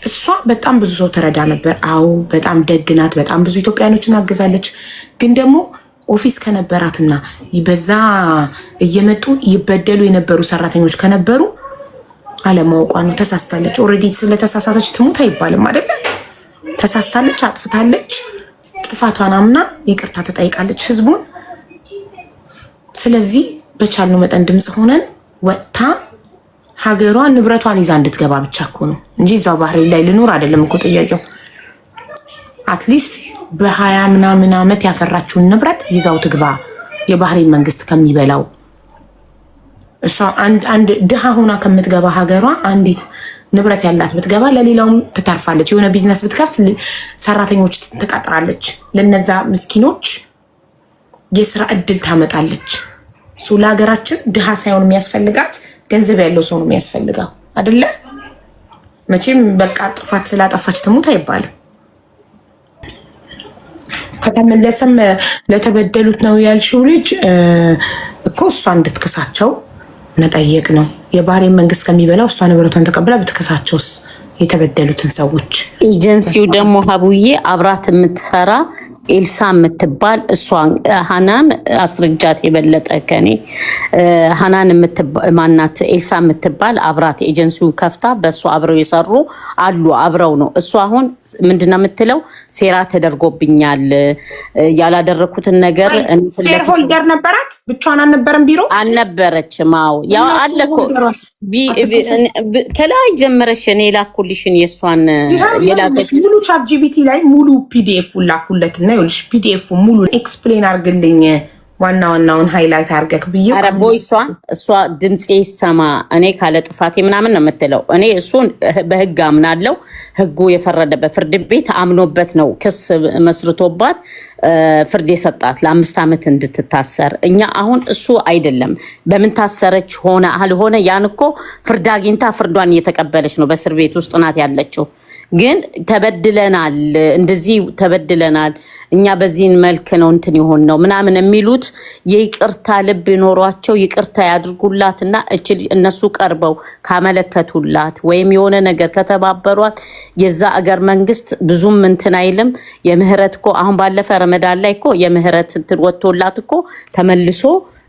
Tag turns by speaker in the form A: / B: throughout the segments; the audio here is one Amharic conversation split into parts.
A: እሷ በጣም ብዙ ሰው ተረዳ ነበር። አዎ በጣም ደግናት፣ በጣም ብዙ ኢትዮጵያኖችን አግዛለች። ግን ደግሞ ኦፊስ ከነበራትና በዛ እየመጡ ይበደሉ የነበሩ ሰራተኞች ከነበሩ አለማውቋ ነው። ተሳስታለች። ኦልሬዲ ስለተሳሳተች ትሙት አይባልም አይደለ? ተሳስታለች፣ አጥፍታለች። ጥፋቷን አምና ይቅርታ ተጠይቃለች ህዝቡን። ስለዚህ በቻልነው መጠን ድምፅ ሆነን ወጥታ ሀገሯን ንብረቷን ይዛ እንድትገባ ብቻ እኮ ነው እንጂ እዛው ባህሬን ላይ ልኖር አይደለም እኮ ጥያቄው። አትሊስት በ20 ምናምን ዓመት ያፈራችውን ንብረት ይዛው ትግባ፣ የባህሬን መንግስት ከሚበላው። እሷ አንድ ድሃ ሆና ከምትገባ ሀገሯ አንዲት ንብረት ያላት ብትገባ ለሌላውም ትተርፋለች። የሆነ ቢዝነስ ብትከፍት ሰራተኞች ትቀጥራለች፣ ለነዛ ምስኪኖች የስራ እድል ታመጣለች። ለሀገራችን ድሃ ሳይሆን የሚያስፈልጋት ገንዘብ ያለው ሰው ነው የሚያስፈልገው አይደለ? መቼም በቃ ጥፋት ስላጠፋች ትሙት አይባልም። ከተመለሰም ለተበደሉት ነው ያልሽው ልጅ እኮ እሷ እንድትከሳቸው መጠየቅ ነው። የባህሬን መንግስት ከሚበላው እሷ ንብረቷን ተቀብላ ብትከሳቸውስ የተበደሉትን ሰዎች።
B: ኤጀንሲው ደግሞ ሀቡዬ አብራት የምትሰራ ኤልሳ የምትባል እሷ ሀናን አስረጃት የበለጠ ከኔ ሀናን ማናት ኤልሳ የምትባል አብራት ኤጀንሲውን ከፍታ በእሱ አብረው የሰሩ አሉ። አብረው ነው እሱ አሁን ምንድነው የምትለው ሴራ ተደርጎብኛል ያላደረኩትን ነገር
A: ሆልደር ነበራት። ብቻዋን አልነበረም፣ ቢሮ
B: አልነበረችም። አዎ ያው አለኮ ከላይ ጀመረሽ እኔ ላኩልሽን የሷን የላከች
A: ሙሉ ቻት ጂቢቲ ላይ ሙሉ ፒዲኤፍ ላኩለት እና ይኸውልሽ ፒዲኤፍ ሙሉ ኤክስፕሌን አድርግልኝ ዋና ዋናውን ሃይላይት አድርገክ ብዬ። ኧረ
B: ቦይሷን እሷ ድምጼ ይሰማ እኔ ካለ ጥፋቴ ምናምን ነው የምትለው። እኔ እሱን በህግ አምናለሁ። ህጉ የፈረደበት ፍርድ ቤት አምኖበት ነው ክስ መስርቶባት ፍርድ የሰጣት ለ5 ዓመት እንድትታሰር። እኛ አሁን እሱ አይደለም በምን ታሰረች ሆነ አልሆነ ያን እኮ ፍርድ አግኝታ ፍርዷን እየተቀበለች ነው። በእስር ቤት ውስጥ ናት ያለችው። ግን ተበድለናል፣ እንደዚህ ተበድለናል፣ እኛ በዚህን መልክ ነው እንትን ይሆን ነው ምናምን የሚሉት የይቅርታ ልብ ኖሯቸው ይቅርታ ያድርጉላትና እነሱ ቀርበው ካመለከቱላት ወይም የሆነ ነገር ከተባበሯት የዛ አገር መንግስት ብዙም እንትን አይልም። የምህረት እኮ አሁን ባለፈ ረመዳን ላይ እኮ የምህረት እንትን ወጥቶላት እኮ ተመልሶ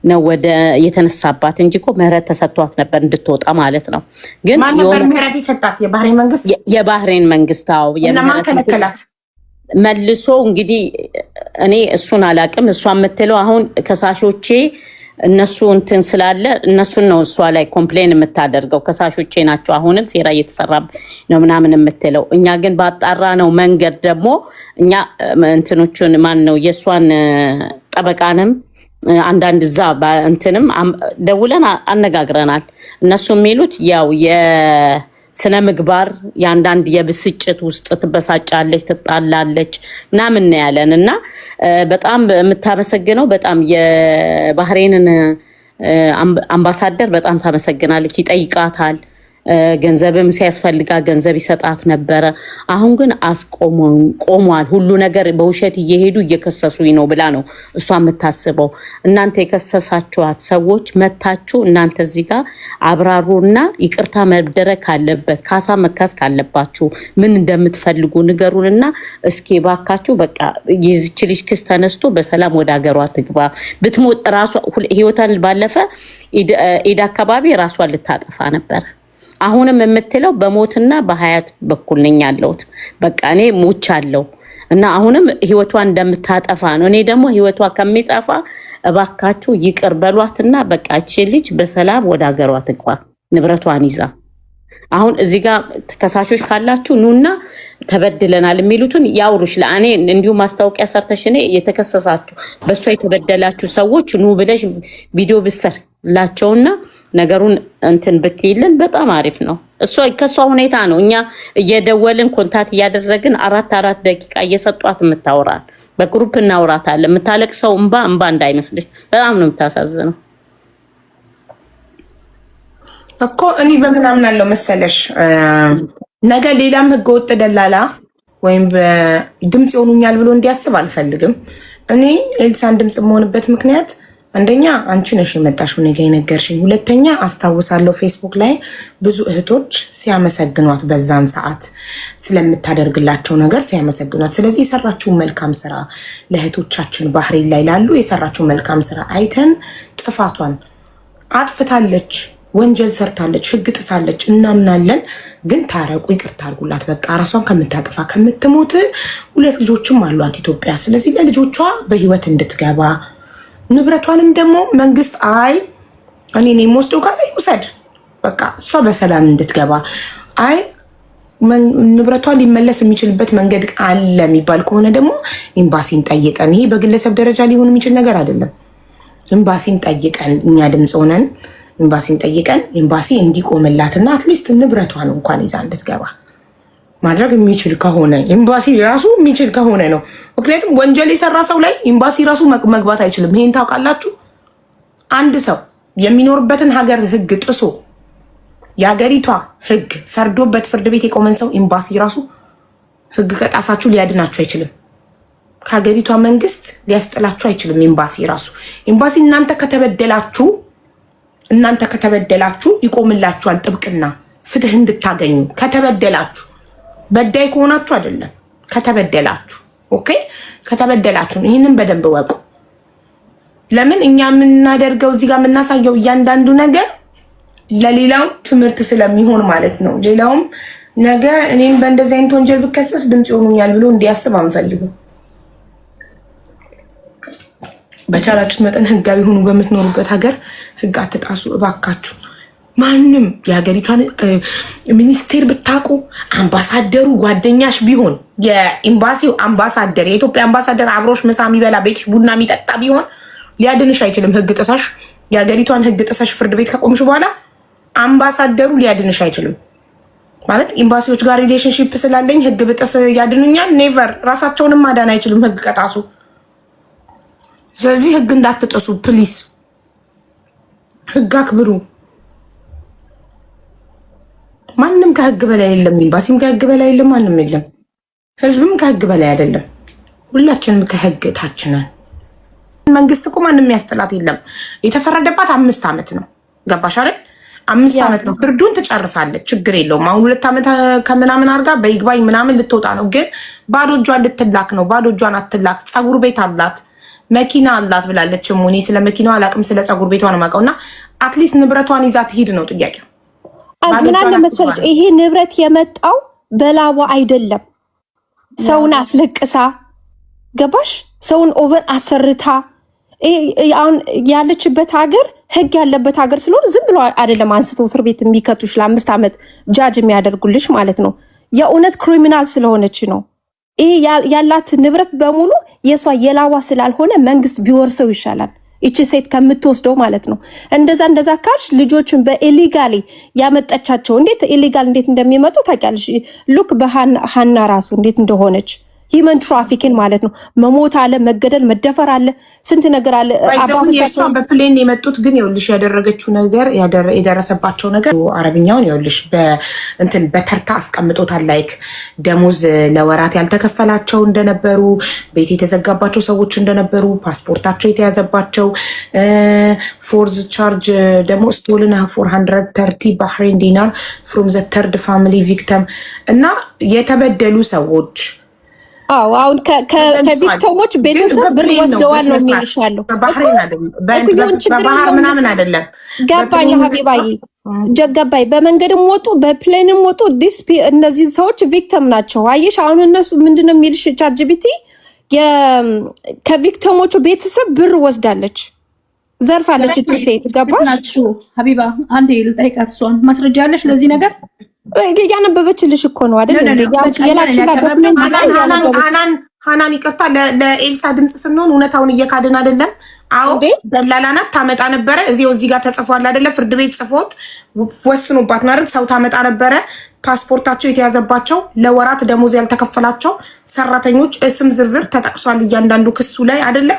B: ነው ወደ የተነሳባት እንጂ እኮ ምህረት ተሰጥቷት ነበር እንድትወጣ ማለት ነው። ግን
A: ማን ነበር ምህረት የሰጣት? የባህሬን መንግስት።
B: የባህሬን መንግስት አዎ።
A: የማን ከለከላት?
B: መልሶ እንግዲህ እኔ እሱን አላቅም። እሷ የምትለው አሁን ከሳሾቼ እነሱ እንትን ስላለ እነሱን ነው እሷ ላይ ኮምፕሌን የምታደርገው። ከሳሾቼ ናቸው አሁንም ሴራ እየተሰራ ነው ምናምን የምትለው። እኛ ግን ባጣራ ነው መንገድ ደግሞ እኛ እንትኖቹን ማን ነው የእሷን ጠበቃንም አንዳንድ እዛ እንትንም ደውለን አነጋግረናል። እነሱ የሚሉት ያው የስነ ምግባር የአንዳንድ የብስጭት ውስጥ ትበሳጫለች፣ ትጣላለች ምናምን ያለን እና በጣም የምታመሰግነው በጣም የባህሬንን አምባሳደር በጣም ታመሰግናለች። ይጠይቃታል። ገንዘብም ሲያስፈልጋ ገንዘብ ይሰጣት ነበረ። አሁን ግን ቆሟል ሁሉ ነገር። በውሸት እየሄዱ እየከሰሱኝ ነው ብላ ነው እሷ የምታስበው። እናንተ የከሰሳችኋት ሰዎች መታችሁ እናንተ እዚህ ጋር አብራሩና ይቅርታ መደረግ ካለበት ካሳ መካስ ካለባችሁ ምን እንደምትፈልጉ ንገሩንና እስኪ ባካችሁ በቃ ይዝች ልጅ ክስ ተነስቶ በሰላም ወደ ሀገሯ ትግባ። ብትሞት ራሷ ህይወቷን ባለፈ ኢድ አካባቢ ራሷን ልታጠፋ ነበር። አሁንም የምትለው በሞትና በሀያት በኩል ነኝ ያለሁት። በቃ እኔ ሞቻለሁ እና አሁንም ህይወቷን እንደምታጠፋ ነው። እኔ ደግሞ ህይወቷ ከሚጠፋ እባካችሁ ይቅር በሏትና በቃ እቺ ልጅ በሰላም ወደ ሀገሯ ትግባ ንብረቷን ይዛ። አሁን እዚህ ጋር ተከሳሾች ካላችሁ ኑና ተበድለናል የሚሉትን ያውሩሽ። ለእኔ እንዲሁም ማስታወቂያ ሰርተሽ እኔ የተከሰሳችሁ በእሷ የተበደላችሁ ሰዎች ኑ ብለሽ ቪዲዮ ብሰርላቸውና ነገሩን እንትን ብትይልን በጣም አሪፍ ነው። እሷ ከሷ ሁኔታ ነው እኛ እየደወልን ኮንታክት እያደረግን 4 ደቂቃ እየሰጧት የምታወራን በግሩፕ እናውራታለን። የምታለቅሰው እንባ እንዳይመስልሽ በጣም ነው የምታሳዝነው
A: እኮ። እኔ በምናምን አለው መሰለሽ ነገ ሌላም ህገወጥ ደላላ ወይም ድምጽ ይሆኑኛል ብሎ እንዲያስብ አልፈልግም። እኔ ኤልሳን ድምጽ መሆንበት ምክንያት አንደኛ አንቺ ነሽ የመጣሽው ነገ የነገርሽኝ። ሁለተኛ አስታውሳለሁ ፌስቡክ ላይ ብዙ እህቶች ሲያመሰግኗት በዛን ሰዓት ስለምታደርግላቸው ነገር ሲያመሰግኗት። ስለዚህ የሰራችውን መልካም ስራ ለእህቶቻችን ባህሬን ላይ ላሉ የሰራችውን መልካም ስራ አይተን ጥፋቷን አጥፍታለች፣ ወንጀል ሰርታለች፣ ህግ ጥሳለች እናምናለን። ግን ታረቁ፣ ይቅርታ አድርጉላት። በቃ ራሷን ከምታጠፋ ከምትሞት 2 ልጆችም አሏት ኢትዮጵያ። ስለዚህ ለልጆቿ በህይወት እንድትገባ ንብረቷንም ደግሞ መንግስት አይ እኔ ነኝ የምወስደው ካለ ይውሰድ። በቃ እሷ በሰላም እንድትገባ አይ ንብረቷ ሊመለስ የሚችልበት መንገድ አለ የሚባል ከሆነ ደግሞ ኤምባሲን ጠይቀን፣ ይሄ በግለሰብ ደረጃ ሊሆን የሚችል ነገር አይደለም። ኤምባሲን ጠይቀን እኛ ድምፅ ሆነን ኤምባሲን ጠይቀን ኤምባሲ እንዲቆምላትና አትሊስት ንብረቷን እንኳን ይዛ እንድትገባ ማድረግ የሚችል ከሆነ ኤምባሲ ራሱ የሚችል ከሆነ ነው። ምክንያቱም ወንጀል የሰራ ሰው ላይ ኤምባሲ ራሱ መግባት አይችልም። ይሄን ታውቃላችሁ። አንድ ሰው የሚኖርበትን ሀገር ህግ ጥሶ የሀገሪቷ ህግ ፈርዶበት ፍርድ ቤት የቆመን ሰው ኤምባሲ ራሱ ህግ ከጣሳችሁ ሊያድናችሁ አይችልም። ከሀገሪቷ መንግስት ሊያስጥላችሁ አይችልም። ኤምባሲ እናንተ ከተበደላችሁ ይቆምላችኋል። ጥብቅና ፍትህ እንድታገኙ ከተበደላችሁ፣ በዳይ ከሆናችሁ አይደለም፣ ከተበደላችሁ። ኦኬ፣ ከተበደላችሁ ነው። ይህንን በደንብ ወቁ። ለምን እኛ የምናደርገው እዚህ ጋር የምናሳየው እያንዳንዱ ነገር ለሌላው ትምህርት ስለሚሆን ማለት ነው። ሌላውም ነገ እኔም በእንደዚህ አይነት ወንጀል ብከሰስ ድምፅ ይሆኑኛል ብሎ እንዲያስብ አንፈልግም። በቻላችሁት መጠን ህጋዊ ሆኑ። በምትኖሩበት ሀገር ህግ አትጣሱ እባካችሁ። ማንም የሀገሪቷን ሚኒስቴር ብታውቁ፣ አምባሳደሩ ጓደኛሽ ቢሆን፣ የኤምባሲው አምባሳደር፣ የኢትዮጵያ አምባሳደር አብሮሽ ምሳ የሚበላ ቤትሽ ቡና የሚጠጣ ቢሆን ሊያድንሽ አይችልም። ህግ ጥሰሽ የሀገሪቷን ህግ ጥሰሽ ፍርድ ቤት ከቆምሽ በኋላ አምባሳደሩ ሊያድንሽ አይችልም። ማለት ኤምባሲዎች ጋር ሪሌሽንሺፕ ስላለኝ ህግ ብጥስ ያድኑኛል? ኔቨር። ራሳቸውንም ማዳን አይችሉም ህግ ከጣሱ። ስለዚህ ህግ እንዳትጥሱ ፕሊስ። ህግ አክብሩ። ማንም ከህግ በላይ የለም። ኤምባሲም ከህግ በላይ የለም። ማንም የለም። ህዝብም ከህግ በላይ አይደለም። ሁላችንም ከህግ ታች ነን። መንግስት እኮ ማንም ያስጥላት የለም። የተፈረደባት 5 ዓመት ነው። ገባሽ አይደል? 5 ዓመት ነው። ፍርዱን ትጨርሳለች። ችግር የለውም። አሁን 2 ዓመት ከምናምን አድርጋ በይግባኝ ምናምን ልትወጣ ነው። ግን ባዶ እጇን ልትላክ ነው። ባዶ እጇን አትላክ። ፀጉር ቤት አላት፣ መኪና አላት ብላለች። እኔ ስለ መኪናው አላቅም፣ ስለ ፀጉር ቤቷ ነው የማውቀው። እና አትሊስት ንብረቷን ይዛ ትሂድ ነው ጥያቄው።
C: ምን አለ መሰለሽ፣ ይሄ ንብረት የመጣው በላቧ አይደለም። ሰውን አስለቅሳ፣ ገባሽ? ሰውን ኦቨር አሰርታ አሁን ያለችበት ሀገር ህግ ያለበት ሀገር ስለሆነ ዝም ብሎ አይደለም አንስቶ እስር ቤት የሚከቱሽ ለ5 ዓመት ጃጅ የሚያደርጉልሽ ማለት ነው። የእውነት ክሪሚናል ስለሆነች ነው። ይሄ ያላት ንብረት በሙሉ የሷ የላዋ ስላልሆነ መንግስት ቢወርሰው ይሻላል፣ እቺ ሴት ከምትወስደው ማለት ነው። እንደዛ ካልሽ ልጆችን በኢሊጋሊ ያመጣቻቸው እንዴት ኢሊጋል እንዴት እንደሚመጡ ታውቂያለሽ። ሉክ በሃና ራሱ እንዴት እንደሆነች ሂመን ትራፊኪንግ ማለት ነው። መሞት አለ፣ መገደል፣ መደፈር አለ፣ ስንት ነገር አለ።
A: የእሷ በፕሌን የመጡት ግን ይኸውልሽ ያደረገችው ነገር የደረሰባቸው ነገር አረብኛውን ይኸውልሽ በተርታ አስቀምጦታል። ላይክ ደሞዝ ለወራት ያልተከፈላቸው እንደነበሩ፣ ቤት የተዘጋባቸው ሰዎች እንደነበሩ፣ ፓስፖርታቸው የተያዘባቸው፣ ፎርዝ ቻርጅ ደግሞ ስቶልን 430 ባህሬን ዲናር ፍሮም ዘ ተርድ ፋሚሊ ቪክተም እና የተበደሉ ሰዎች
C: አሁን ከቪክቲሞች ቤተሰብ ብር ወስደዋል ነው የሚልሻለሁ።
A: በባህር ምናምን አይደለም።
C: ገባኝ ሀቢባዬ፣ ገባኝ። በመንገድም ወጡ በፕሌንም ወጡ። እነዚህ ሰዎች ቪክቲም ናቸው። አየሽ፣ አሁን እነሱ ምንድነው የሚልሽ ቻርጅቢቲ ከቪክቲሞቹ ቤተሰብ ብር ወስዳለች፣ ዘርፋለች። ሴት ገባሽ
D: ሀቢባ? አንዴ ልጠይቃት። እሷን ማስረጃ አለሽ ለዚህ ነገር?
C: ያነበበችልሽ እኮ ነው አይደል?
A: ሃናን ይቅርታ፣ ለኤልሳ ድምፅ ስንሆን እውነታውን እየካድን አይደለም። አዎ ደላላ ናት፣ ታመጣ ነበረ። እዚህ ጋር ተጽፏል አይደለ? ፍርድ ቤት ጽፎት ወስኖባት ማለት ሰው ታመጣ ነበረ። ፓስፖርታቸው የተያዘባቸው ለወራት ደሞዝ ያልተከፈላቸው ሰራተኞች ስም ዝርዝር ተጠቅሷል እያንዳንዱ ክሱ ላይ አይደለ?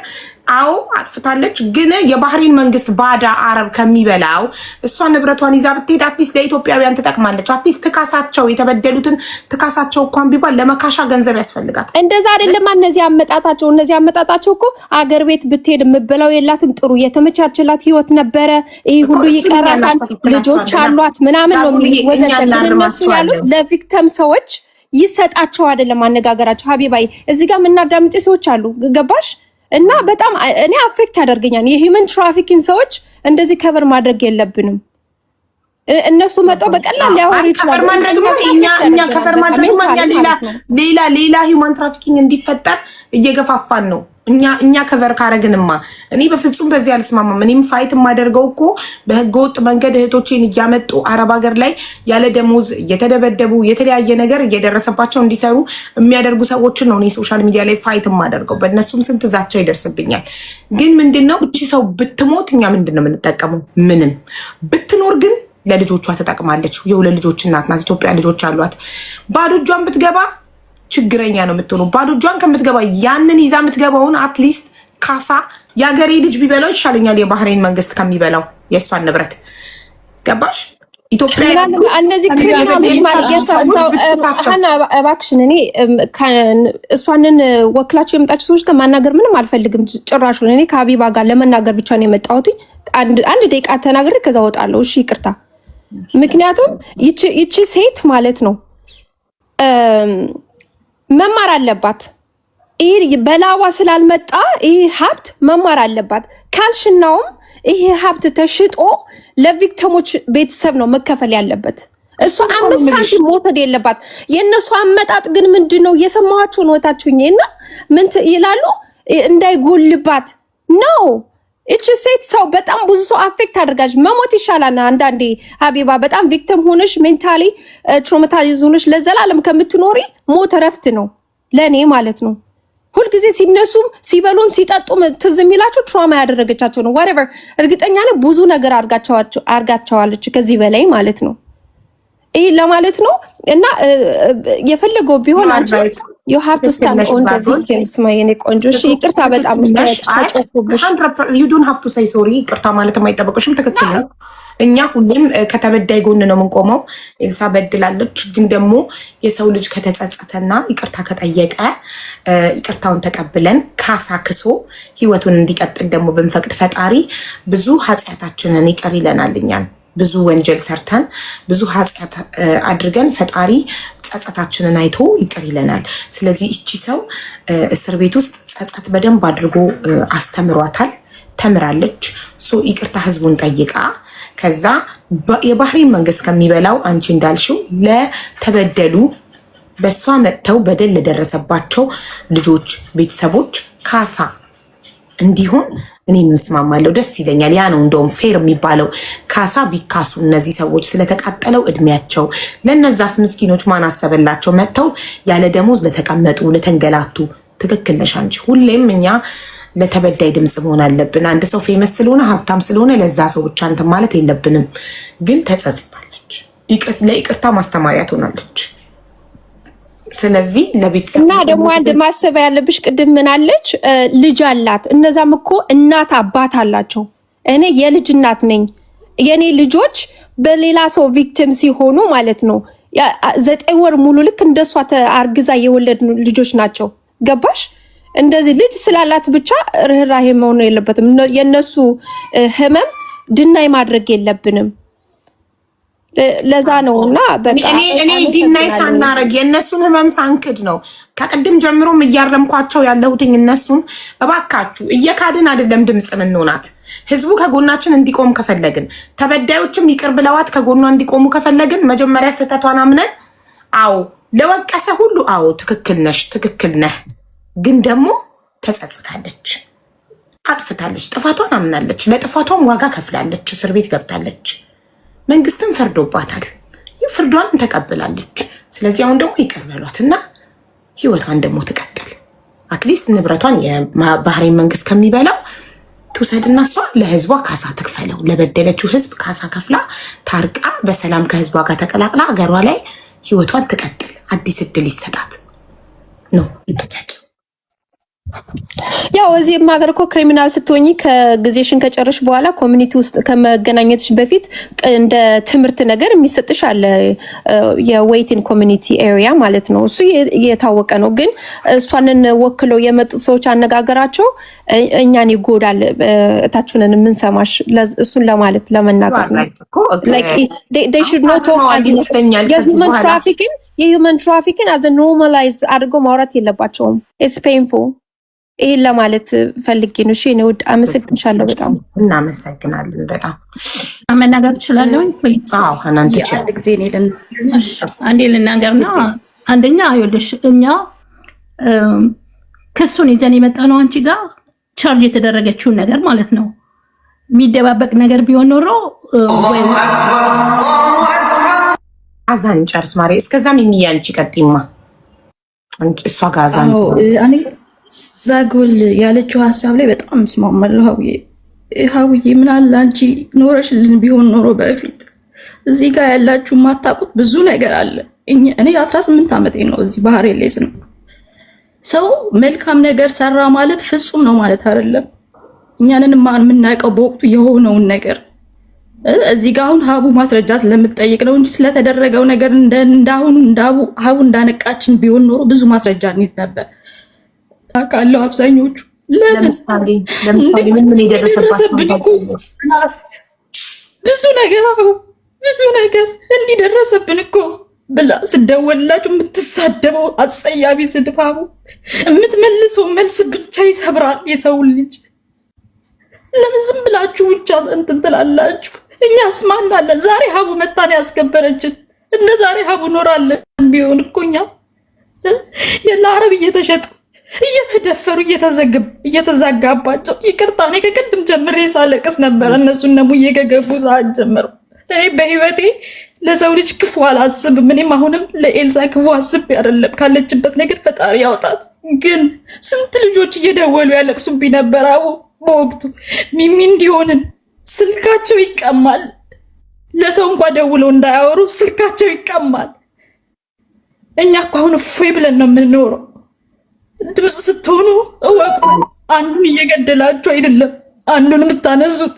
A: አዎ አጥፍታለች። ግን የባህሬን መንግስት ባዳ አረብ ከሚበላው እሷ ንብረቷን ይዛ ብትሄድ አትሊስት ለኢትዮጵያውያን ትጠቅማለች። አትሊስት ትካሳቸው፣ የተበደሉትን ትካሳቸው እንኳን ቢባል ለመካሻ ገንዘብ ያስፈልጋት።
C: እንደዛ አይደለም እነዚህ አመጣጣቸው እኮ አገር ቤት ብትሄድ የምበላው የላትም። ጥሩ የተመቻችላት ህይወት ነበረ። ይሄ ሁሉ ይቀራታል፣ ልጆች አሏት ምናምን ነው ወዘተ። ግን እነሱ ያሉት ለቪክተም ሰዎች ይሰጣቸው አይደለም አነጋገራቸው። ሀቢባይ እዚህ ጋር የምናዳምጥ ሰዎች አሉ ገባሽ? እና በጣም እኔ አፌክት ያደርገኛል። የሂውመን ትራፊኪንግ ሰዎች እንደዚህ ከቨር ማድረግ የለብንም። እነሱ መጣው በቀላል ሊያወሩ ይችላሉ።
A: ከቨር ማድረግ ነው እኛ ከቨር ማድረግ ሌላ ሂውመን ትራፊኪንግ እንዲፈጠር እየገፋፋን ነው። እኛ ከቨር ካረግንማ እኔ በፍጹም በዚህ አልስማማም። እኔም ፋይት የማደርገው እኮ በህገወጥ መንገድ እህቶቼን እያመጡ አረብ ሀገር ላይ ያለ ደሞዝ እየተደበደቡ የተለያየ ነገር እየደረሰባቸው እንዲሰሩ የሚያደርጉ ሰዎችን ነው እኔ ሶሻል ሚዲያ ላይ ፋይት የማደርገው። በእነሱም ስንት ዛቻ ይደርስብኛል። ግን ምንድነው እቺ ሰው ብትሞት እኛ ምንድነው የምንጠቀመው? ምንም። ብትኖር ግን ለልጆቿ ተጠቅማለች። የሁለት ልጆች እናት ናት። ኢትዮጵያ ልጆች አሏት። ባዶ እጇን ብትገባ ችግረኛ ነው የምትሆነው። ባዶ እጇን ከምትገባ ያንን ይዛ የምትገባውን አትሊስት ካሳ የሀገሬ ልጅ ቢበላው ይሻለኛል የባህሬን መንግስት ከሚበላው የእሷን ንብረት። ገባሽ? ኢትዮጵያ
C: እነዚህ ክሪሚናሎች እባክሽን እኔ እሷንን ወክላቸው የመጣችሁ ሰዎች ከማናገር ምንም አልፈልግም ጭራሹን። እኔ ከሀቢባ ጋር ለመናገር ብቻ ነው የመጣሁት። አንድ ደቂቃ ተናግሬ ከዛ ወጣለሁ። እሺ ይቅርታ። ምክንያቱም ይቺ ሴት ማለት ነው መማር አለባት። ይሄ በላዋ ስላልመጣ ይሄ ሀብት መማር አለባት። ካልሽናውም ይሄ ሀብት ተሽጦ ለቪክተሞች ቤተሰብ ነው መከፈል ያለበት። እሱ 5 ሳንቲም መውሰድ የለባት። የእነሱ አመጣጥ ግን ምንድነው? እየሰማኋቸው ነው ወታችሁኝና ምን ይላሉ? እንዳይጎልባት ነው። እቺ ሴት ሰው በጣም ብዙ ሰው አፌክት አድርጋች መሞት ይሻላል። አንዳንዴ ሀቢባ በጣም ቪክቲም ሆነሽ ሜንታሊ ትራውማታይዝ ሆነሽ ለዘላለም ከምትኖሪ ሞት እረፍት ነው ለኔ ማለት ነው። ሁልጊዜ ሲነሱም ሲበሉም ሲጠጡም ትዝ የሚላቸው ትራውማ ያደረገቻቸው ነው። whatever እርግጠኛ ነኝ ብዙ ነገር አርጋቸዋለች ከዚህ በላይ ማለት ነው። ይሄ ለማለት ነው እና የፈለገው ቢሆን አንቺ you have to stand on the victims ማየኔ ቆንጆ። እሺ ይቅርታ በጣም ተጨቆብሽ።
A: you don't have to say sorry። ይቅርታ ማለት የማይጠበቅሽም ትክክል ነው። እኛ ሁሌም ከተበዳይ ጎን ነው የምንቆመው። ኤልሳ በድላለች፣ ግን ደግሞ የሰው ልጅ ከተጸጸተና ይቅርታ ከጠየቀ ይቅርታውን ተቀብለን ካሳ ክሶ ህይወቱን እንዲቀጥል ደግሞ ብንፈቅድ ፈጣሪ ብዙ ኃጢአታችንን ይቅር ይለናል። እኛን ብዙ ወንጀል ሰርተን ብዙ ኃጢአት አድርገን ፈጣሪ ጸጸታችንን አይቶ ይቅር ይለናል። ስለዚህ እቺ ሰው እስር ቤት ውስጥ ጸጸት በደንብ አድርጎ አስተምሯታል፣ ተምራለች። ሶ ይቅርታ ህዝቡን ጠይቃ ከዛ የባህሬን መንግስት ከሚበላው አንቺ እንዳልሽው ለተበደሉ በሷ መጥተው በደል ለደረሰባቸው ልጆች ቤተሰቦች ካሳ እንዲሆን እኔ ምስማማለሁ። ደስ ይለኛል። ያ ነው እንደውም ፌር የሚባለው። ካሳ ቢካሱ እነዚህ ሰዎች ስለተቃጠለው እድሜያቸው ለነዛስ ምስኪኖች ማን አሰበላቸው? መጥተው ያለ ደሞዝ ለተቀመጡ ለተንገላቱ። ትክክል ነሽ አንቺ። ሁሌም እኛ ለተበዳይ ድምጽ መሆን አለብን። አንድ ሰው ፌመስ ስለሆነ ሀብታም ስለሆነ ለዛ ሰው ብቻ እንትን ማለት የለብንም። ግን ተጸጽታለች፣ ለይቅርታ ማስተማሪያ ትሆናለች። ስለዚህ ለቤተሰብ
C: እና ደግሞ አንድ ማሰብ ያለብሽ ቅድም ምን አለች? ልጅ አላት። እነዛም እኮ እናት አባት አላቸው። እኔ የልጅ እናት ነኝ። የኔ ልጆች በሌላ ሰው ቪክቲም ሲሆኑ ማለት ነው 9 ወር ሙሉ ልክ እንደሷ አርግዛ የወለድ ልጆች ናቸው። ገባሽ? እንደዚህ ልጅ ስላላት ብቻ ርህራሄ መሆን የለበትም። የነሱ ህመም ድናይ ማድረግ የለብንም። ለዛ ነውና በቃ
A: እኔ ዲናይ ሳናረግ የነሱን ህመም ሳንክድ ነው ከቅድም ጀምሮም እያረምኳቸው ያለሁትኝ። እነሱን እባካችሁ እየካድን አይደለም ድምጽ ምንሆናት። ህዝቡ ከጎናችን እንዲቆም ከፈለግን፣ ተበዳዮችም ይቅር ብለዋት ከጎኗ እንዲቆሙ ከፈለግን መጀመሪያ ስህተቷን አምነን አዎ ለወቀሰ ሁሉ አዎ ትክክል ነሽ ትክክል ነህ፣ ግን ደግሞ ተጸጽታለች፣ አጥፍታለች፣ ጥፋቷን አምናለች፣ ለጥፋቷም ዋጋ ከፍላለች፣ እስር ቤት ገብታለች፣ መንግስትም ፈርዶባታል፣ ፍርዷንም ተቀብላለች። ስለዚህ አሁን ደግሞ ይቅር በሏትና ህይወቷን ደግሞ ትቀጥል። አትሊስት ንብረቷን የባህሬን መንግስት ከሚበላው ትውሰድና እሷ ለህዝቧ ካሳ ትክፈለው። ለበደለችው ህዝብ ካሳ ከፍላ ታርቃ በሰላም ከህዝቧ ጋር ተቀላቅላ አገሯ ላይ ህይወቷን ትቀጥል። አዲስ እድል ይሰጣት ነው።
C: ያው እዚህ ሀገር እኮ ክሪሚናል ስትሆኚ ከጊዜሽን ከጨረሽ በኋላ ኮሚኒቲ ውስጥ ከመገናኘትሽ በፊት እንደ ትምህርት ነገር የሚሰጥሽ አለ፣ የዌይቲንግ ኮሚኒቲ ኤሪያ ማለት ነው። እሱ የታወቀ ነው። ግን እሷንን ወክለው የመጡት ሰዎች አነጋገራቸው እኛን ይጎዳል፣ እታችንን የምንሰማሽ እሱን ለማለት ለመናገር ነው። የሂውመን ትራፊክን አዘ ኖርማላይዝ አድርገው ማውራት የለባቸውም። ኢትስ ፔንፉል። ይሄን ለማለት ፈልጌ ነው። እሺ እኔ ውድ አመሰግንሻለሁ። በጣም
A: እናመሰግናለን። በጣም
D: መናገር ትችላለህ?
A: አዎ ሀናን ትችላለህ።
D: ጊዜ ኔልን አንዴ ልናገርና አንደኛ አይወልሽ እኛ ክሱን ይዘን የመጣ ነው አንቺ ጋር ቻርጅ የተደረገችውን ነገር ማለት ነው። የሚደባበቅ ነገር ቢሆን ኖሮ
A: አዛን ጨርስ ማሪ። እስከዛም የሚያንቺ ቀጥይማ እሷ ጋር አዛን
E: እኔ ዛጎል ያለችው ሀሳብ ላይ በጣም እስማማለሁ። ሀውዬ ምን አለ አንቺ ኖረሽልን ቢሆን ኖሮ በፊት እዚህ ጋር ያላችሁ የማታውቁት ብዙ ነገር አለ። እኔ 18 ዓመቴ ነው እዚህ ባህሬን ላይ ስኖር። ሰው መልካም ነገር ሰራ ማለት ፍጹም ነው ማለት አይደለም። እኛንን የምናውቀው በወቅቱ የሆነውን ነገር እዚህ ጋር አሁን ሀቡ ማስረጃ ስለምትጠይቅ ነው እንጂ ስለተደረገው ነገር እንዳሁኑ ሀቡ እንዳነቃችን ቢሆን ኖሮ ብዙ ማስረጃ እንይዝ ነበር። ካለው አብዛኞቹ
A: ለምሳሌ ምን የደረሰባቸው
E: ብዙ ነገር ብዙ ነገር እንዲደረሰብን እኮ ብላ ስደወልላችሁ የምትሳደበው አጸያቢ ስድብ ሀቡ የምትመልሰው መልስ ብቻ ይሰብራል የሰውን ልጅ። ለምን ዝም ብላችሁ ብቻ እንትን ትላላችሁ? እኛስ ማን አለን? ዛሬ ሀቡ መታን ያስከበረችን። እንደ ዛሬ ሀቡ ኖራለን ቢሆን እኮ እኛ ለአረብ እየተሸጡ እየተደፈሩ እየተዛጋባቸው ይቅርታ፣ እኔ ከቅድም ጀምሬ ሳለቅስ ነበር። እነሱ ሙዬ ከገቡ ሰዓት ጀምሮ እኔ በህይወቴ ለሰው ልጅ ክፉ አላስብም። እኔም አሁንም ለኤልሳ ክፉ አስቤ አይደለም፣ ካለችበት ነገር ፈጣሪ ያውጣት። ግን ስንት ልጆች እየደወሉ ያለቅሱብኝ ነበር። አቡ በወቅቱ ሚሚ እንዲሆንን ስልካቸው ይቀማል። ለሰው እንኳን ደውለው እንዳያወሩ ስልካቸው ይቀማል። እኛ እኮ አሁን እፎይ ብለን ነው የምንኖረው። ድምፅ ስትሆኑ እወቁ። አንዱን እየገደላችሁ አይደለም አንዱን የምታነሱት።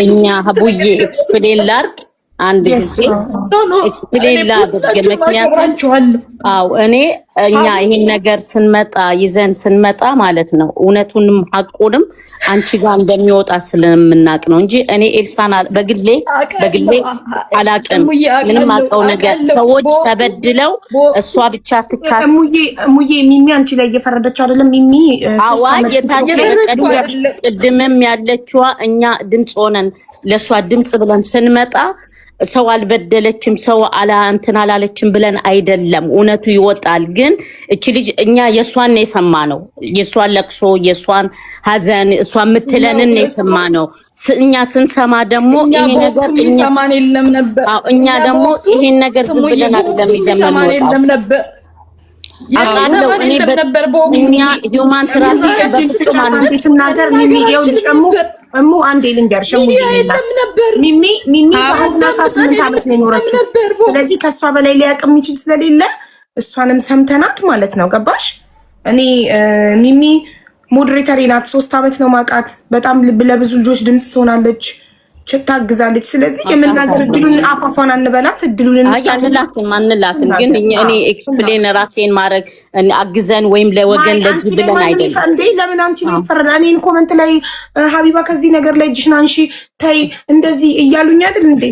B: እኛ ሀቡዬ ኤክስፕሌን ላድርግ አንድ ጊዜ ኤክስፕሌን ላድርግ። ምክንያቱም እኔ እኛ ይሄን ነገር ይዘን ስንመጣ ማለት ነው እውነቱንም ሐቁንም አንቺ ጋር እንደሚወጣ ስለምናቅ ነው እንጂ እኔ ኤልሳን በግሌ አላቅም። ምንም አውቀው ነገር ሰዎች ተበድለው እሷ ብቻ ትካስ
A: ሙዬ ሚሚ አንቺ ላይ እየፈረደች አይደለም። ሚሚ
B: ቅድምም ያለችዋ እኛ ድምፅ ሆነን ለእሷ ድምፅ ብለን ስንመጣ ሰው አልበደለችም ሰው እንትን አላለችም ብለን አይደለም። እውነቱ ይወጣል። ግን እቺ ልጅ እኛ የሷን የሰማነው የሷን ለቅሶ የሷን ሀዘን እሷ የምትለንን የሰማነው። እኛ ስንሰማ ደግሞ ይሄ ነገር እኛ ደግሞ ይሄን ነገር ዝም ብለን አይደለም ይዘመን ነበር። አቃለው እኔ እኛ ሂውማን ትራፊክ በፍጹም
A: ነገር ሚሚ ይውልሽሙ እሙ አንዴ ልንገርሽ ሚሚ በአሁና 8 ዓመት ነው የኖረችው። ስለዚህ ከሷ በላይ ሊያውቅ የሚችል ስለሌለ እሷንም ሰምተናት ማለት ነው። ገባሽ? እኔ ሚሚ ሞዴሬተር ናት። 3 ዓመት ነው ማቃት። በጣም ለብዙ ልጆች ድምፅ ትሆናለች፣ ታግዛለች። ስለዚህ የምናገር እድሉን አፋፋን አንበላት፣ እድሉን
B: አንላትም። ግን እኔ ኤክስፕሌን ራሴን ማድረግ አግዘን ወይም ለወገን ለዚህ ብለን አይደለም
A: እንዴ። ለምን አንቺ ነው ይፈረዳል? እኔን ኮመንት ላይ ሀቢባ ከዚህ ነገር ላይ እጅሽን አንሺ ተይ እንደዚህ እያሉኝ አይደል እንዴ?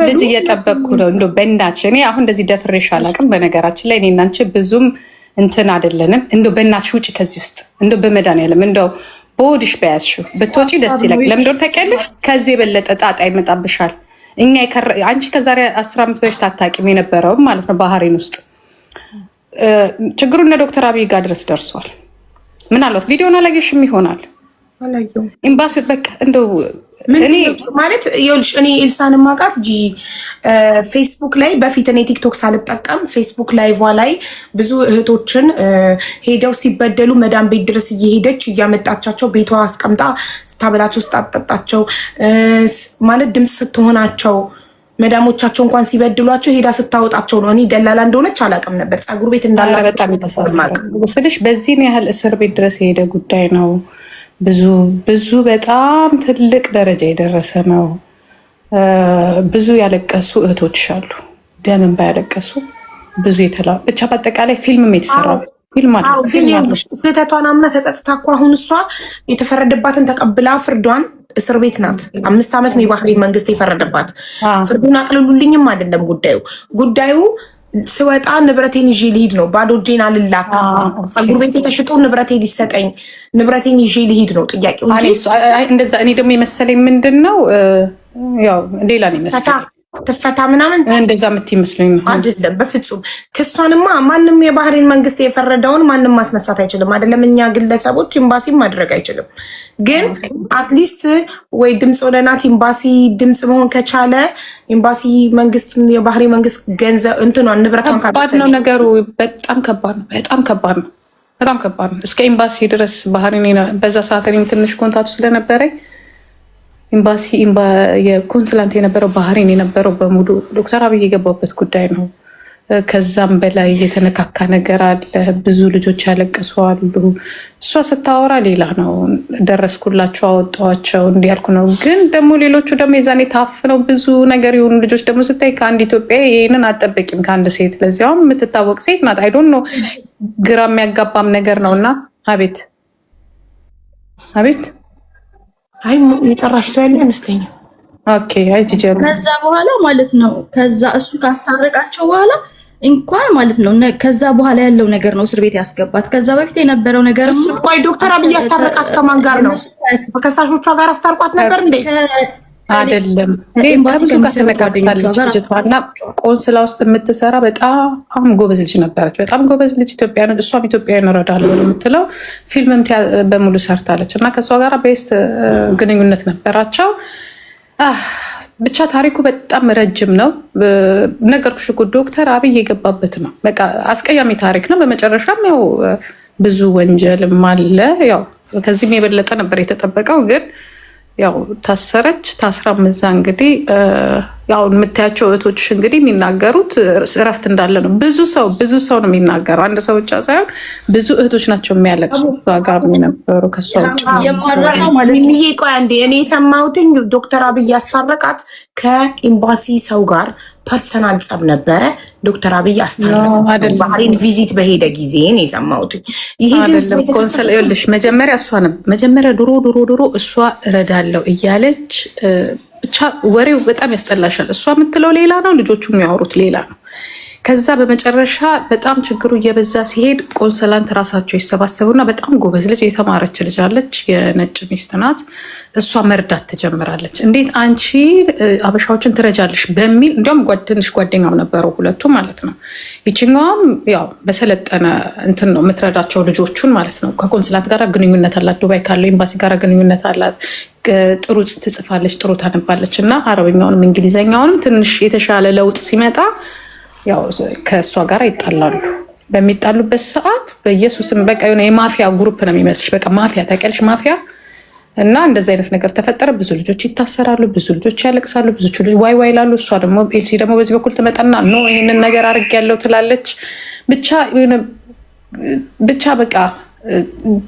F: ልጅ እየጠበቅኩ ነው። እንደው በእናትሽ እኔ አሁን እንደዚህ ደፍሬሽ አላውቅም። በነገራችን ላይ እኔ እና አንቺ ብዙም እንትን አይደለንም። እንደው በእናትሽ ውጪ ከዚህ ውስጥ እንደው በመድኃኒዓለም እንደው በወድሽ በያዝሽው ብትወጪ ደስ ይላል። ለምን እንደሆነ ታውቂያለሽ? ከዚህ የበለጠ ጣጣ ይመጣብሻል። አንቺ ከዛሬ 10 ዓመት በፊት አታውቂም የነበረውም ማለት ነው። ባህሬን ውስጥ ችግሩ እነ ዶክተር አብይ ጋር ድረስ ደርሷል። ምናልባት ቪዲዮን አላየሽም ይሆናል። ኤምባሲ በቃ እንደው እኔ
A: ማለት ይኸውልሽ እኔ ኤልሳን ማውቃት ፌስቡክ ላይ በፊት እኔ ቲክቶክ ሳልጠቀም ፌስቡክ ላይቭ ላይ ብዙ እህቶችን ሄደው ሲበደሉ መዳም ቤት ድረስ እየሄደች እያመጣቻቸው ቤቷ አስቀምጣ ስታበላቸው ስታጠጣቸው ማለት ድምፅ ስትሆናቸው መዳሞቻቸው እንኳን ሲበድሏቸው ሄዳ ስታወጣቸው ነው። እኔ ደላላ እንደሆነች አላውቅም ነበር። ፀጉር ቤት እንዳለ
F: በጣም የተሳሰብሽ በዚህን ያህል እስር ቤት ድረስ የሄደ ጉዳይ ነው። ብዙ በጣም ትልቅ ደረጃ የደረሰ ነው። ብዙ ያለቀሱ እህቶች አሉ፣ ደምን ባያለቀሱ ብዙ ብቻ በአጠቃላይ ፊልም የተሰራው ፊልም አለ።
A: ግን ስህተቷን አምና ተጸጽታ እኮ አሁን እሷ የተፈረደባትን ተቀብላ ፍርዷን እስር ቤት ናት። 5 ዓመት ነው የባህሬን መንግስት የፈረደባት። ፍርዱን አቅልሉልኝም አይደለም ጉዳዩ ስወጣ ንብረቴን ይዤ ልሂድ ነው። ባዶ እጄን አልላክ። ፀጉር ቤት የተሽጦ ንብረቴን ሊሰጠኝ ንብረቴን ይዤ ልሂድ ነው ጥያቄው እንጂ
F: እንደዛ። እኔ ደግሞ የመሰለኝ ምንድን ነው ያው ሌላ ነው የመሰለኝ
A: ትፈታ ምናምን
F: እንደዛ የምትይመስለኝ ነው
A: አይደለም። በፍጹም ክሷንማ ማንም የባህሬን መንግስት የፈረደውን ማንም ማስነሳት አይችልም። አይደለም እኛ ግለሰቦች ኤምባሲም ማድረግ አይችልም። ግን አትሊስት ወይ ድምፅ ወደናት ኤምባሲ ድምፅ መሆን ከቻለ ኤምባሲ መንግስቱን የባህሬን መንግስት ገንዘብ እንትኗን ንብረቷን
F: ከባድ ነው ነገሩ። በጣም ከባድ ነው። በጣም ከባድ ነው። እስከ ኤምባሲ ድረስ ባህሬን በዛ ሰዓት እኔም ትንሽ ኮንታክቱ ስለነበረኝ ኤምባሲ የኮንስላንት የነበረው ባህሬን የነበረው በሙሉ ዶክተር አብይ የገባበት ጉዳይ ነው። ከዛም በላይ የተነካካ ነገር አለ። ብዙ ልጆች ያለቀሱ አሉ። እሷ ስታወራ ሌላ ነው። ደረስኩላቸው፣ አወጣኋቸው፣ እንዲያልኩ ነው። ግን ደግሞ ሌሎቹ ደግሞ የዛኔ ታፍነው ብዙ ነገር የሆኑ ልጆች ደግሞ ስታይ ከአንድ ኢትዮጵያ ይህንን አጠበቂም ከአንድ ሴት ለዚያውም የምትታወቅ ሴት ናት። አይዶን ነው ግራ የሚያጋባም ነገር ነው። እና አቤት
A: አይ የጨራሽ ሰው ያለ አይመስለኝም።
F: ኦኬ አይ ጂጀሩ
E: ከዛ በኋላ ማለት ነው ከዛ እሱ ካስታረቃቸው በኋላ እንኳን ማለት ነው ከዛ በኋላ ያለው ነገር ነው እስር ቤት ያስገባት። ከዛ በፊት የነበረው ነገር
A: ቆይ ዶክተር አብይ ያስታረቃት ከማን ጋር ነው? ከከሳሾቿ ጋር አስታርቋት ነበር እንዴ?
F: አይደለም ከብዙ ጋር ተነጋግታለች። ልጅቷና ቆንስላ ውስጥ የምትሰራ በጣም ጎበዝ ልጅ ነበረች። በጣም ጎበዝ ልጅ ኢትዮጵያን፣ እሷም ኢትዮጵያን እረዳለሁ የምትለው ፊልምም በሙሉ ሰርታለች። እና ከእሷ ጋር ቤስት ግንኙነት ነበራቸው። ብቻ ታሪኩ በጣም ረጅም ነው። ነገርኩሽ እኮ ዶክተር አብይ የገባበት ነው። በቃ አስቀያሚ ታሪክ ነው። በመጨረሻም ያው ብዙ ወንጀልም አለ። ያው ከዚህም የበለጠ ነበር የተጠበቀው ግን ያው ታሰረች። ታስራ ምዛ እንግዲህ ያው የምታያቸው እህቶችሽ እንግዲህ የሚናገሩት እረፍት እንዳለ ነው። ብዙ ሰው ነው የሚናገረው። አንድ ሰው ብቻ ሳይሆን ብዙ እህቶች ናቸው የሚያለቅሱ ጋር የነበሩ ከሷ ውጭ
A: ቆይ አንዴ እኔ የሰማሁትኝ ዶክተር አብይ ያስታረቃት ከኤምባሲ ሰው ጋር ፐርሰናል ጸብ ነበረ። ዶክተር አብይ አስታረቃት ባህሬን ቪዚት በሄደ ጊዜ ነው የሰማሁትኝ። ይሄ ግን
F: ኮንሰል ይኸውልሽ መጀመሪያ ድሮ እሷ እረዳለሁ እያለች ብቻ ወሬው በጣም ያስጠላሻል። እሷ የምትለው ሌላ ነው፣ ልጆቹ የሚያወሩት ሌላ ነው። ከዛ በመጨረሻ በጣም ችግሩ እየበዛ ሲሄድ ቆንሰላንት ራሳቸው ይሰባሰቡና በጣም ጎበዝ ልጅ የተማረች ልጅ አለች፣ የነጭ ሚስት ናት። እሷ መርዳት ትጀምራለች። እንዴት አንቺ አበሻዎችን ትረጃለሽ በሚል እንዲያውም ትንሽ ጓደኛው ነበረው ሁለቱ ማለት ነው። ይችኛዋም ያው በሰለጠነ እንትን ነው የምትረዳቸው ልጆቹን ማለት ነው። ከቆንስላንት ጋር ግንኙነት አላት፣ ዱባይ ካለው ኤምባሲ ጋር ግንኙነት አላት። ጥሩ ትጽፋለች፣ ጥሩ ታነባለች እና አረበኛውንም እንግሊዘኛውንም ትንሽ የተሻለ ለውጥ ሲመጣ ያው ከእሷ ጋር ይጣላሉ። በሚጣሉበት ሰዓት በኢየሱስም በቃ የሆነ የማፊያ ግሩፕ ነው የሚመስልሽ። በቃ ማፊያ ታውቂያለሽ፣ ማፊያ እና እንደዚህ አይነት ነገር ተፈጠረ። ብዙ ልጆች ይታሰራሉ፣ ብዙ ልጆች ያለቅሳሉ፣ ብዙ ልጆች ዋይ ይላሉ። እሷ ደግሞ ኤልሲ ደግሞ በዚህ በኩል ትመጣና ኖ ይሄንን ነገር አድርጌያለሁ ትላለች። ብቻ በቃ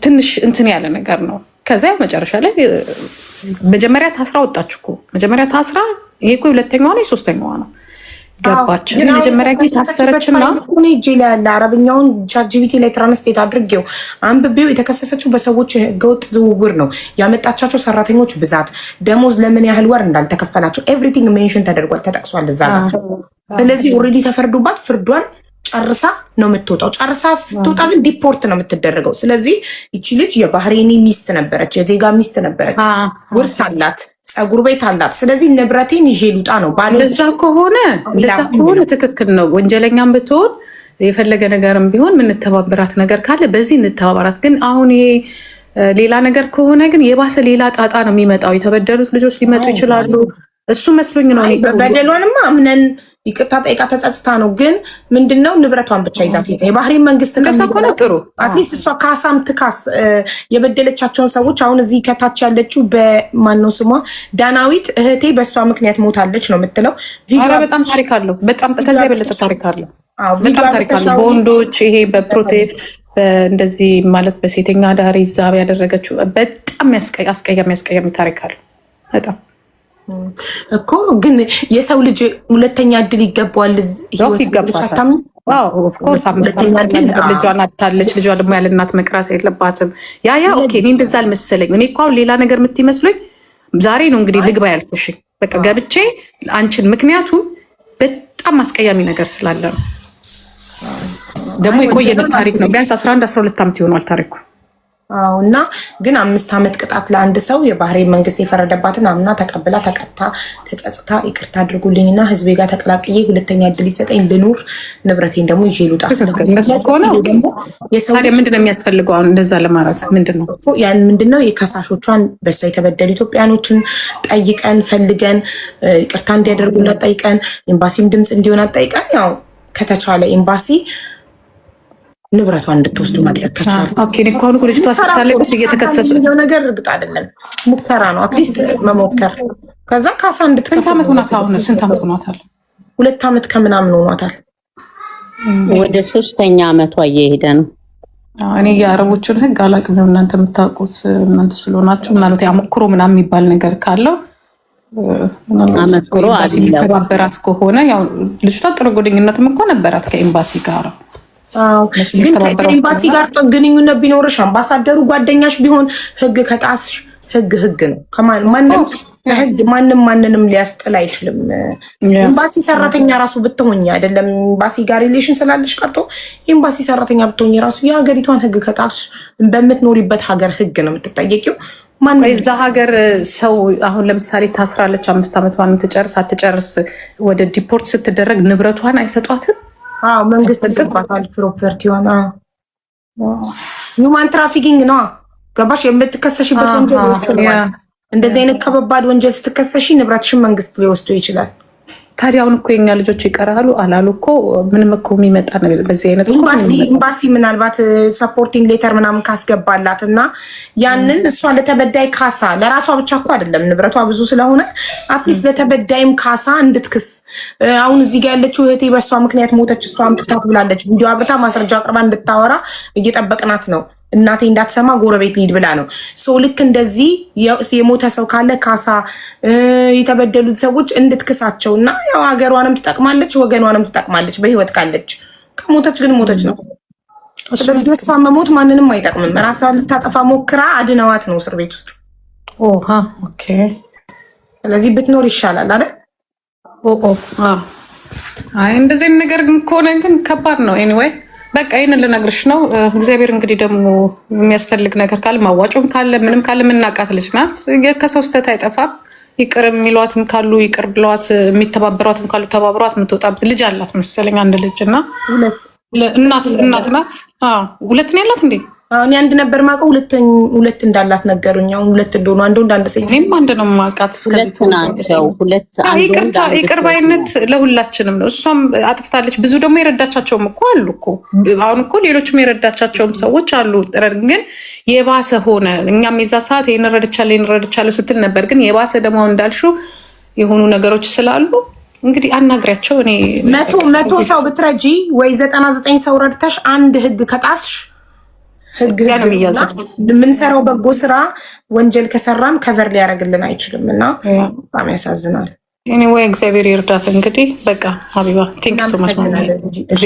F: ትንሽ እንትን ያለ ነገር ነው። ከዚያ መጨረሻ ላይ መጀመሪያ ታስራ ወጣች እኮ መጀመሪያ ታስራ፣ ይሄ እኮ ሁለተኛዋ ነው የሶስተኛዋ ነው ገባች። መጀመሪያ ጊዜ ታሰረችና
A: እጄ ላይ ያለ አረብኛውን ቻትጂቢቲ ላይ ትራንስሌት አድርጌው አንብቤው የተከሰሰችው በሰዎች ህገወጥ ዝውውር ነው። ያመጣቻቸው ሰራተኞች ብዛት፣ ደሞዝ ለምን ያህል ወር እንዳልተከፈላቸው ኤቭሪቲንግ ሜንሽን ተደርጓል፣ ተጠቅሷል እዛ ጋር። ስለዚህ ኦልሬዲ ተፈርዶባት ፍርዷን ጨርሳ ነው የምትወጣው። ጨርሳ ስትወጣ ግን ዲፖርት ነው የምትደረገው። ስለዚህ ይቺ ልጅ የባህሬኒ ሚስት ነበረች፣ የዜጋ ሚስት ነበረች፣ ውርስ አላት፣ ፀጉር ቤት አላት። ስለዚህ ንብረቴን ይዤ ልውጣ ነው ባለ።
F: እንደዛ ከሆነ ትክክል ነው። ወንጀለኛም ብትሆን የፈለገ ነገርም ቢሆን የምንተባበራት ነገር ካለ በዚህ እንተባበራት። ግን አሁን ይሄ ሌላ ነገር ከሆነ ግን የባሰ ሌላ ጣጣ ነው የሚመጣው። የተበደሉት ልጆች ሊመጡ ይችላሉ። እሱ መስሎኝ ነው።
A: በደሏንማ አምነን ይቅርታ ጠይቃ ተጸጽታ ነው። ግን ምንድነው ንብረቷን ብቻ ይዛት የባህሬን መንግስት
F: ጥሩ
A: አትሊስት እሷ ካሳም ትካስ የበደለቻቸውን ሰዎች። አሁን እዚህ ከታች ያለችው በማነው ስሟ ዳናዊት እህቴ በእሷ ምክንያት ሞታለች ነው የምትለው።
F: በጣም ታሪክ አለው። በጣም ከዚያ የበለጠ ታሪክ አለው። በጣም ታሪክ አለው። በወንዶች ይሄ በፕሮቴን እንደዚህ ማለት በሴተኛ ዳሪ ዛብ ያደረገችው በጣም አስቀያሚ ታሪክ አለው። በጣም
A: እኮ ግን የሰው ልጅ ሁለተኛ እድል ይገባዋል።
F: ልጇን አታለች። ልጇ ደግሞ ያለ እናት መቅራት የለባትም። ኦኬ እኔ እንደዛ አልመሰለኝ። እኔ እኮ አሁን ሌላ ነገር የምትመስለኝ ዛሬ ነው እንግዲህ ልግባ ያልኩሽ። በቃ ገብቼ አንቺን ምክንያቱም በጣም አስቀያሚ ነገር ስላለ ነው። ደግሞ የቆየበት ታሪክ ነው። ቢያንስ 11-12 ዓመት ይሆናል ታሪኩ።
A: እና ግን 5 ዓመት ቅጣት ለአንድ ሰው የባህሬን መንግስት የፈረደባትን አምና ተቀብላ ተቀጣ ተጸጽታ ይቅርታ አድርጉልኝና ህዝቤ ጋር ተቀላቅዬ ሁለተኛ እድል ይሰጠኝ ልኑር ንብረቴን ደግሞ ይዤ ልውጣ።
F: ታዲያ ምንድነው የሚያስፈልገው? አሁን እንደዛ ለማድረግ ምንድነው
A: ያን ምንድነው የከሳሾቿን በሷ የተበደሉ ኢትዮጵያኖችን ጠይቀን ፈልገን ይቅርታ እንዲያደርጉላት ጠይቀን ኤምባሲም ድምፅ እንዲሆን ጠይቀን ያው ከተቻለ ኤምባሲ ንብረቷን እንድትወስዱ ማድረግ ከቻሉ
F: እኮ ልጅቷ ስታለቅስ እየተከሰሱ
A: ነገር እርግጥ አይደለም። ሙከራ ነው አትሊስት መሞከር። ከዛ ካሳ እንድትከፍል።
F: ስንት ዓመት ሆኗታል? አሁን ስንት ዓመት ሆኗታል?
A: 2 ዓመት ከምናምን ሆኗታል።
B: ወደ 3ኛ ዓመቷ እየሄደ ነው።
F: እኔ የአረቦችን ህግ አላውቅም። እናንተ የምታውቁት እናንተ ስለሆናችሁ ምናልባት ያሞክሮ ምናምን የሚባል ነገር ካለው
B: አመክሮ
F: የሚተባበራት ከሆነ ያው ልጅቷ ጥሩ ግንኙነትም እኮ ነበራት ከኤምባሲ ጋር።
A: ግን ከኤምባሲ ጋር ግንኙነት ቢኖርሽ አምባሳደሩ ጓደኛሽ ቢሆን ህግ ከጣስሽ ህግ ነው። ማንንም ሊያስጥል አይችልም። ኤምባሲ ሰራተኛ ራሱ ብትሆኝ አይደለም ኤምባሲ ጋር ሪሌሽን ስላለሽ ቀርቶ ኤምባሲ ሰራተኛ ብትሆኝ ራሱ የሀገሪቷን ህግ ከጣስሽ በምትኖሪበት ሀገር ህግ ነው የምትጠየቂው።
F: እዛ ሀገር ሰው አሁን ለምሳሌ ታስራለች 5 ዓመቷን አትጨርስ ወደ ዲፖርት ስትደረግ ንብረቷን አይሰጧትም።
A: መንግስት ይሰጣታል ፕሮፐርቲዋን። ሂውማን ትራፊኪንግ ነው ገባሽ? የምትከሰሽበት ወንጀል ይወስነዋል። እንደዚህ አይነት ከባድ ወንጀል ስትከሰሽ ንብረትሽን መንግስት ሊወስዱ ይችላል።
F: ታዲያ አሁን እኮ የኛ ልጆች ይቀራሉ አላሉ እኮ ምንም እኮ የሚመጣ ነገር በዚህ አይነት
A: ኤምባሲ ምናልባት ሰፖርቲንግ ሌተር ምናምን ካስገባላት እና ያንን እሷ ለተበዳይ ካሳ ለራሷ ብቻ እኮ አይደለም ንብረቷ ብዙ ስለሆነ አትሊስት ለተበዳይም ካሳ እንድትክስ። አሁን እዚህ ጋር ያለችው እህቴ በእሷ ምክንያት ሞተች እሷ አምጥታት ብላለች። ቪዲዮ አብርታ ማስረጃ አቅርባ እንድታወራ እየጠበቅናት ነው። እናቴ እንዳትሰማ ጎረቤት ሊድ ብላ ነው። ልክ እንደዚህ የሞተ ሰው ካለ ካሳ የተበደሉት ሰዎች እንድትክሳቸው እና ያው ሀገሯንም ትጠቅማለች ወገኗንም ትጠቅማለች በህይወት ካለች። ከሞተች ግን ሞተች ነው። ስለዚህ እሷ መሞት ማንንም አይጠቅምም። ራሷ ልታጠፋ ሞክራ አድነዋት ነው እስር ቤት ውስጥ።
F: ኦኬ ስለዚህ
A: ብትኖር ይሻላል አይደል?
F: እንደዚህ ነገር ግን ከሆነ ግን ከባድ ነው። ኤኒዌይ በቃ ይህንን ልነግርሽ ነው። እግዚአብሔር እንግዲህ ደግሞ የሚያስፈልግ ነገር ካለ ማዋጮም ካለ ምንም ካለ የምናውቃት ልጅ ናት። ከሰው ስህተት አይጠፋም። ይቅር የሚሏትም ካሉ ይቅር ብለዋት፣ የሚተባበሯትም ካሉ ተባብሯት የምትወጣበት ልጅ አላት መሰለኝ አንድ ልጅ እና እናት ናት። 2 ነው ያላት እንዴ?
A: እኔ አንድ ነበር ማውቀው 2 እንዳላት ነገሩኝ። አሁን 2 እንደሆኑ አንድ ወንድ አንድ ሴት።
F: እኔም አንድ ነው የማውቃት።
B: 2 ናቸው። 2
F: ይቅር ባይነት ለሁላችንም ነው። እሷም አጥፍታለች። ብዙ ደግሞ የረዳቻቸውም እኮ አሉ እኮ አሁን እኮ ሌሎችም የረዳቻቸውም ሰዎች አሉ። ግን የባሰ ሆነ። እኛም የዛ ሰዓት ይሄን ረድቻለሁ ስትል ነበር። ግን የባሰ ደግሞ እንዳልሽው የሆኑ ነገሮች ስላሉ እንግዲህ አናግሪያቸው። እኔ
A: መቶ ሰው ብትረጂ ወይ 99 ሰው ረድተሽ አንድ ህግ ከጣስሽ ህግ የምንሰራው በጎ ስራ ወንጀል ከሰራም ከቨር ሊያደርግልን አይችልም እና በጣም ያሳዝናል።
F: ኤኒዌይ እግዚአብሔር ይርዳት። እንግዲህ በቃ ሀቢባ ቴንክ ዩ ሶ ማች።